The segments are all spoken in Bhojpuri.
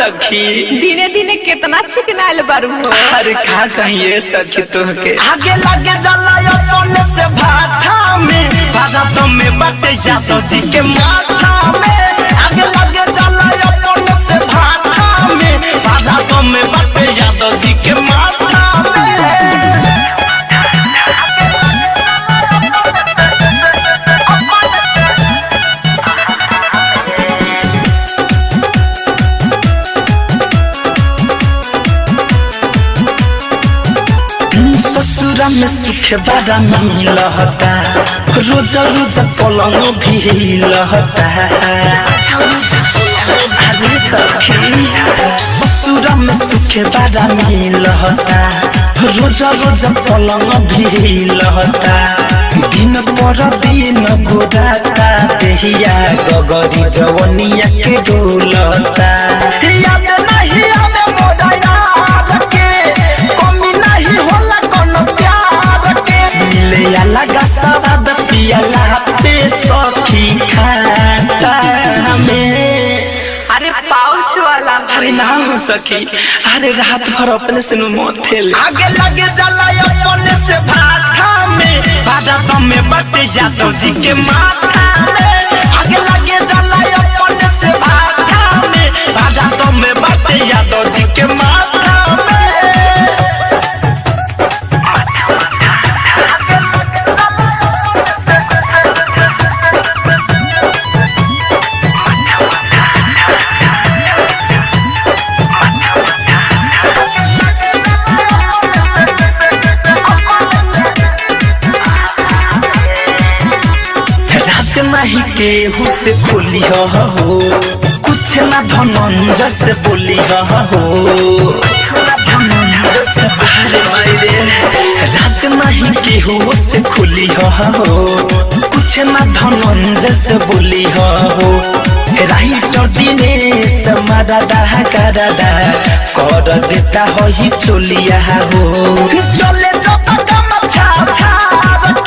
सखी दिने दिने कितना चिकनाइल बारू हो। अरे का कहिए सखी तोहके आगे लगे जला अपने से भाटा में बारात में बटे जातो जी के माथा में। आगे लगे जला अपने से भाटा में बारात में बटे जातो जी के माथा में। ससुरा में सुख बड़ा मिलता रोज रोज पलंग भी लहता। अरे सखी ससुरा में सुख बड़ा मिलता रोज रोज पलंग भी लहता। दिन पर दिन गोराता देहिया गगरी जवनिया के डोलता। याद नहीं आवे मोरा यार के कमी नहीं होला कोनो प्यार के। मिले लगा सवाद पियला पे सखी खाता हमें। अरे पाउच वाला अरे ना हो सकी अरे रात भर अपने से मोथेल। आगे लगे जला अपने से भाटा में बारात में बटे जातो जी के माथा में। आगे लगे जला अपने से भाटा में बारात में बटे जातो जी के माथा में। नहीं केहू से खोली हो कुछ ना धनंजय से बोली हो। राज नहीं केहू से खोली हो कुछ ना धनंजय से बोली हो। राइटर दिनेश मारादा करादा कर देता हो ही चोलिया हो। चले जब कम छा छा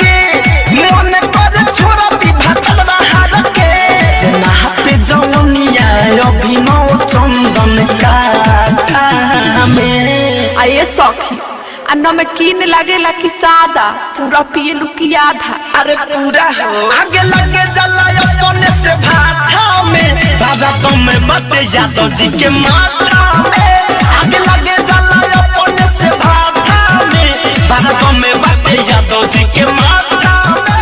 के मन कर छोड़ा दी भागल रहा के। जना पे जवनिया अभिनव चंदन का में। आये सखी आ नमकीन लागेला कि सादा पूरा पिए लुकी आधा। अरे पूरा हो आगे लगे जला अपने से भाटा में बारात में बटे जातो जी के माथा में। आगे लगे जला अपने से भाटा में बारात में बटे जातो जी के माथा में।